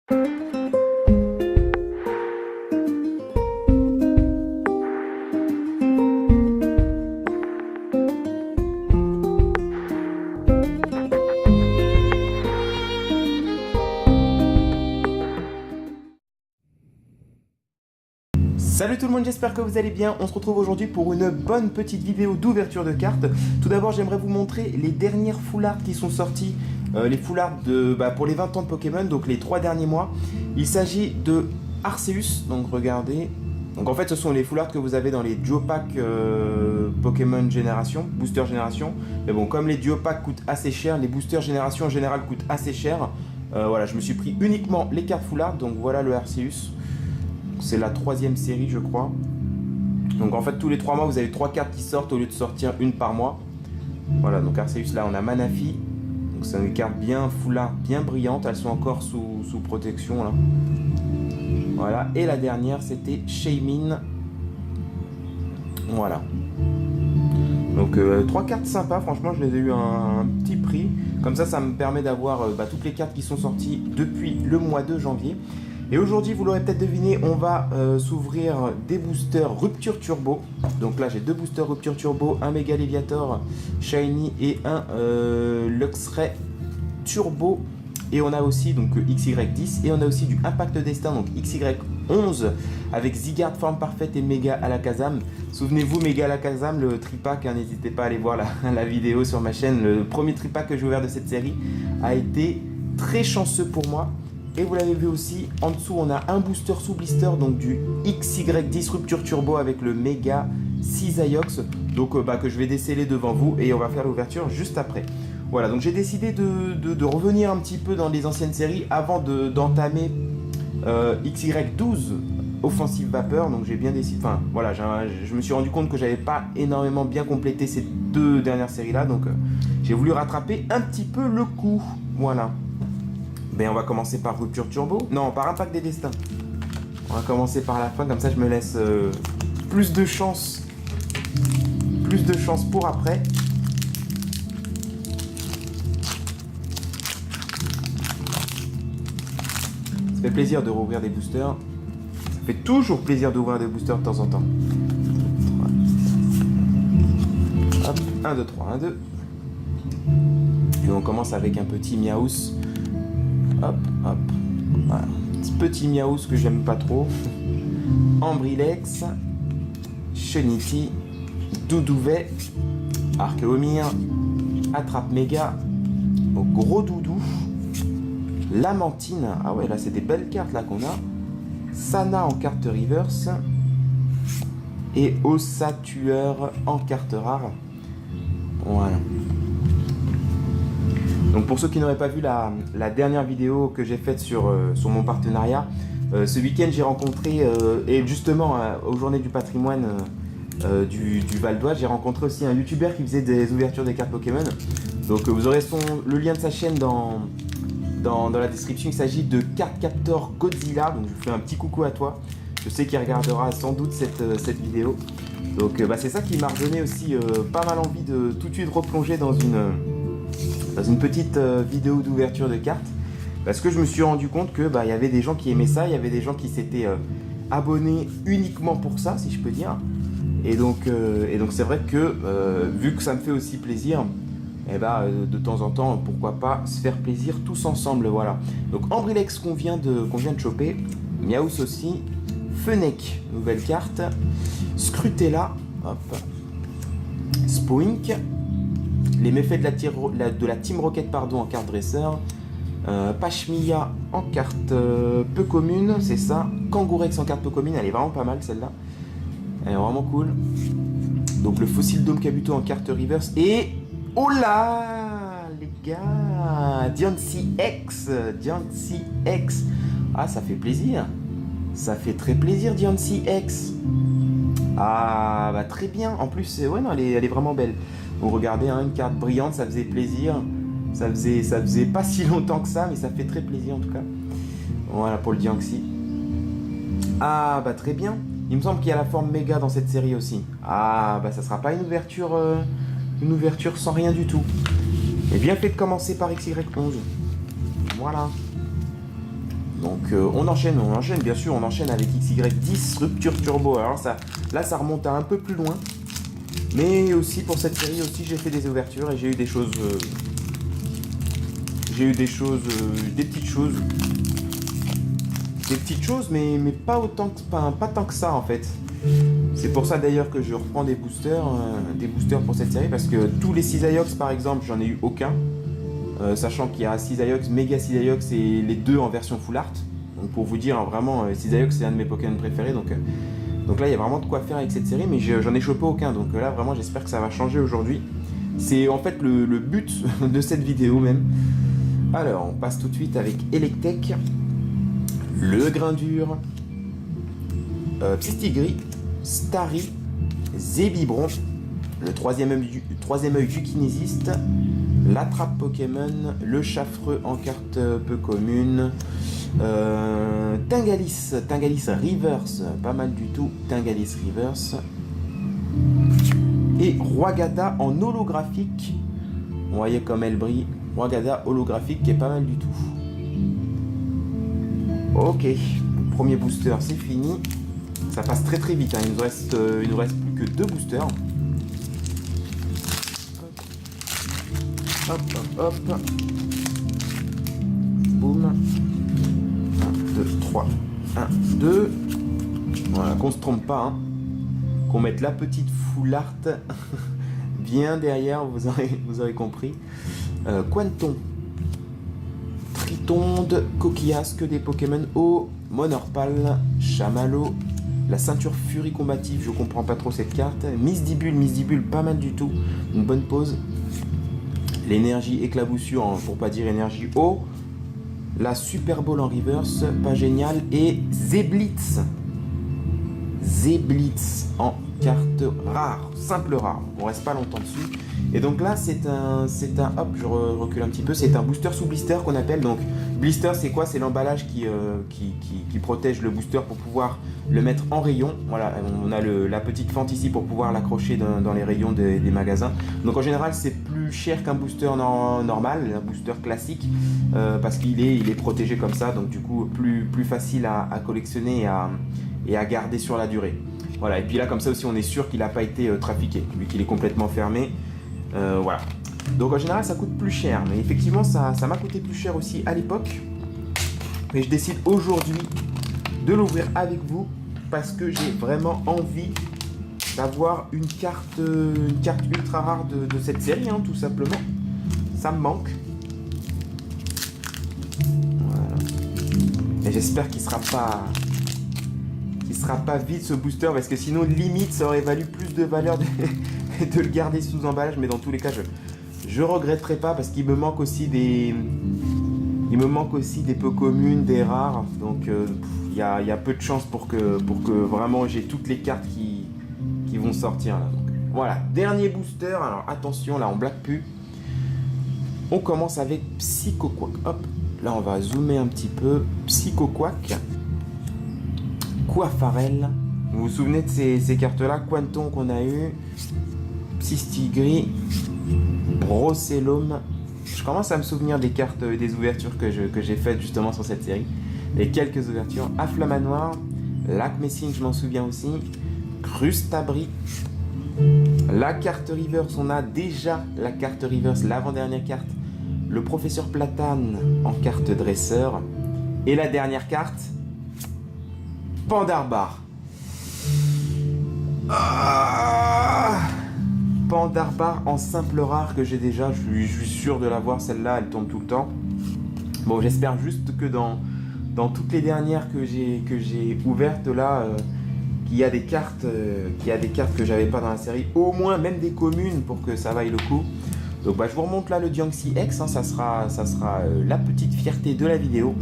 Salut tout le monde, j'espère que vous allez bien. On se retrouve aujourd'hui pour une bonne petite vidéo d'ouverture de cartes. Tout d'abord, j'aimerais vous montrer les dernières full art qui sont sorties. Les full art pour les 20 ans de Pokémon, donc les 3 derniers mois. Il s'agit de Arceus, donc regardez. Donc en fait, ce sont les full art que vous avez dans les duo packs Pokémon Génération, Booster Génération. Mais bon, comme les duo packs coûtent assez cher, les boosters Génération en général coûtent assez cher. Voilà, je me suis pris uniquement les cartes full art, donc voilà le Arceus. C'est la 3e série, je crois. Donc en fait, tous les 3 mois, vous avez 3 cartes qui sortent au lieu de sortir une par mois. Voilà, donc Arceus, là, on a Manafi. Donc c'est une carte bien full art, bien brillante. Elles sont encore sous protection, là. Voilà, et la dernière, c'était Shaymin. Voilà. Donc 3 cartes sympas, franchement, je les ai eu à un petit prix. Comme ça me permet d'avoir toutes les cartes qui sont sorties depuis le mois de janvier. Et aujourd'hui, vous l'aurez peut-être deviné, on va s'ouvrir des boosters Rupture Turbo. Donc là, j'ai 2 boosters Rupture Turbo, un Mega Léviator Shiny et un Luxray Turbo. Et on a aussi donc XY10 et on a aussi du Impact Destin, donc XY11 avec Zygarde, Forme Parfaite et Mega Alakazam. Souvenez-vous, Mega Alakazam, le tripack, hein, n'hésitez pas à aller voir la vidéo sur ma chaîne. Le premier tripack que j'ai ouvert de cette série a été très chanceux pour moi. Et vous l'avez vu aussi, en dessous on a un booster sous blister, donc du XY10 Rupture Turbo avec le Mega Cisaiox, donc que je vais déceler devant vous et on va faire l'ouverture juste après. Voilà, donc j'ai décidé de revenir un petit peu dans les anciennes séries avant d'entamer XY12 Offensive Vapeur. Donc j'ai bien décidé, enfin voilà, je me suis rendu compte que j'avais pas énormément bien complété ces 2 dernières séries là, donc j'ai voulu rattraper un petit peu le coup, voilà. Ben, on va commencer par Rupture Turbo. Non, par Impact des Destins. On va commencer par la fin, comme ça je me laisse plus de chance. Plus de chance pour après. Ça fait plaisir de rouvrir des boosters. Ça fait toujours plaisir d'ouvrir des boosters de temps en temps. Hop, 1, 2, 3, 1, 2. Et on commence avec un petit Miaus. Hop, hop, voilà. Petit Miaus que j'aime pas trop. Ambrilex, Cheniti, Doudouvet, Archeomir, Attrape Méga, Gros Doudou, Lamentine. Ah ouais, là c'est des belles cartes là qu'on a. Sana en carte reverse et Ossatueur en carte rare. Voilà. Donc pour ceux qui n'auraient pas vu la dernière vidéo que j'ai faite sur mon partenariat, ce week-end j'ai rencontré, et justement aux journées du patrimoine du Val d'Oise, j'ai rencontré aussi un youtubeur qui faisait des ouvertures des cartes Pokémon. Donc vous aurez le lien de sa chaîne dans la description. Il s'agit de Card Captor Godzilla, donc je vous fais un petit coucou à toi. Je sais qu'il regardera sans doute cette vidéo. Donc c'est ça qui m'a redonné aussi pas mal envie de tout de suite replonger dans une petite vidéo d'ouverture de cartes, parce que je me suis rendu compte que y avait des gens qui aimaient ça, il y avait des gens qui s'étaient abonnés uniquement pour ça, si je peux dire, et donc c'est vrai que vu que ça me fait aussi plaisir, de temps en temps, pourquoi pas se faire plaisir tous ensemble. Voilà, donc Ambrilex qu'on vient de choper, Miaus aussi, Fennec, nouvelle carte, Scrutella, hop, Spoink, les méfaits de la Team Rocket en carte dresseur, Pashmia en carte peu commune, c'est ça, Kangourex en carte peu commune, elle est vraiment pas mal celle-là, elle est vraiment cool. Donc le Fossil Dome Kabuto en carte reverse et oh là les gars, Diancie X, ah ça fait plaisir, ça fait très plaisir Diancie X. Ah très bien, en plus ouais non elle est vraiment belle. Vous regardez, hein, une carte brillante, ça faisait plaisir. Ça faisait pas si longtemps que ça, mais ça fait très plaisir en tout cas. Voilà pour le Diancie. Ah très bien. Il me semble qu'il y a la forme méga dans cette série aussi. Ah ça sera pas une ouverture sans rien du tout. Et bien fait de commencer par XY11. Voilà. Donc on enchaîne bien sûr, on enchaîne avec XY10 Rupture Turbo. Alors là ça remonte à un peu plus loin. Mais aussi pour cette série aussi j'ai fait des ouvertures et j'ai eu des choses... des petites choses. Des petites choses mais pas autant que, pas tant que ça en fait. C'est pour ça d'ailleurs que je reprends des boosters pour cette série. Parce que tous les Cisaiox par exemple j'en ai eu aucun. Sachant qu'il y a Cisaiox, Mega Cisaiox et les deux en version full art. Donc pour vous dire, vraiment, Cisaiox c'est un de mes Pokémon préférés. Donc là il y a vraiment de quoi faire avec cette série. Mais j'en ai chopé aucun. Donc là vraiment j'espère que ça va changer aujourd'hui. C'est en fait le but de cette vidéo même. Alors on passe tout de suite avec Electek. Le Grindure. Psystigris. Starry. Zébibron. Le troisième œil du kinésiste. L'attrape Pokémon, le Chaffreux en carte peu commune, Tingalis Reverse, pas mal du tout, Tingalis Reverse, et Roigada en holographique, vous voyez comme elle brille, Roigada holographique qui est pas mal du tout. Ok, premier booster c'est fini, ça passe très très vite, hein. Il nous reste plus que 2 boosters. Hop, hop, hop. Boum. 1, 2, 3. 1, 2. Voilà, qu'on se trompe pas. Hein. Qu'on mette la petite full art bien derrière, vous aurez compris. Quanton. Tritonde. Coquillas, que des Pokémon eau. Monorpal. Chamallow. La ceinture Furie combative, je comprends pas trop cette carte. Misdibule, pas mal du tout. Une bonne pause. L'énergie éclaboussure, pour pas dire énergie eau. La Super Ball en reverse, pas génial. Et Zeblitz. Zeblitz en carte rare, simple rare. On reste pas longtemps dessus. Et donc là, c'est un hop, je recule un petit peu. C'est un booster sous blister qu'on appelle. Donc blister, c'est quoi? C'est l'emballage qui protège le booster pour pouvoir le mettre en rayon. Voilà, on a la petite fente ici pour pouvoir l'accrocher dans les rayons des magasins. Donc en général, c'est plus cher qu'un booster normal, un booster classique, parce qu'il est protégé comme ça. Donc du coup, plus facile à collectionner et à garder sur la durée. Voilà, et puis là, comme ça aussi, on est sûr qu'il n'a pas été trafiqué, vu qu'il est complètement fermé. Voilà. Donc en général, ça coûte plus cher. Mais effectivement, ça m'a coûté plus cher aussi à l'époque. Mais je décide aujourd'hui de l'ouvrir avec vous parce que j'ai vraiment envie d'avoir une carte ultra rare de cette série, hein, tout simplement. Ça me manque. Voilà. Et j'espère qu'il sera pas vide ce booster, parce que sinon limite ça aurait valu plus de valeur de le garder sous emballage. Mais dans tous les cas, je regretterai pas, parce qu'il me manque aussi des peu communes, des rares. Donc il y a peu de chances pour que vraiment j'ai toutes les cartes qui vont sortir là. Donc, voilà, dernier booster. Alors attention, là on blague plus. On commence avec Psychoquack. Hop, là on va zoomer un petit peu. Psychoquack. Coiffarel. Vous vous souvenez de ces cartes-là? Quanton qu'on a eu. Psystigris. Brocellum. Je commence à me souvenir des cartes, des ouvertures que j'ai faites justement sur cette série. Et quelques ouvertures. Afflamanoir. Lac Messing, je m'en souviens aussi. Crustabri. La carte reverse, on a déjà la carte reverse, l'avant-dernière carte. Le professeur Platane en carte dresseur. Et la dernière carte, Pandarbar. Pandarbar en simple rare que j'ai déjà. Je suis sûr de l'avoir, celle-là, elle tombe tout le temps. Bon, j'espère juste que dans toutes les dernières que j'ai ouvertes là, qu'il y a des cartes que j'avais pas dans la série, au moins même des communes pour que ça vaille le coup. Donc je vous remonte là le Diancie X, hein, ça sera la petite fierté de la vidéo.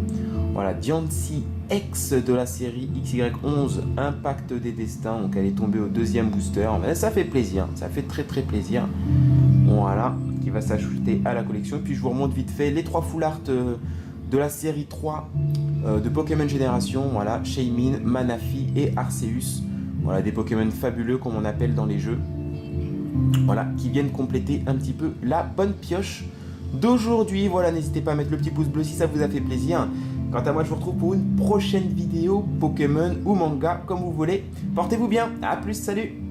Voilà, Diancie X de la série XY11 Impact des Destins. Donc elle est tombée au 2e booster. Mais ça fait plaisir, ça fait très très plaisir. Voilà, qui va s'ajouter à la collection. Et puis je vous remonte vite fait les 3 full art de la série 3 de Pokémon Génération. Voilà, Shaymin, Manafi et Arceus. Voilà, des Pokémon fabuleux comme on appelle dans les jeux. Voilà, qui viennent compléter un petit peu la bonne pioche d'aujourd'hui. Voilà, n'hésitez pas à mettre le petit pouce bleu si ça vous a fait plaisir. Quant à moi, je vous retrouve pour une prochaine vidéo Pokémon ou manga, comme vous voulez. Portez-vous bien, à plus, salut!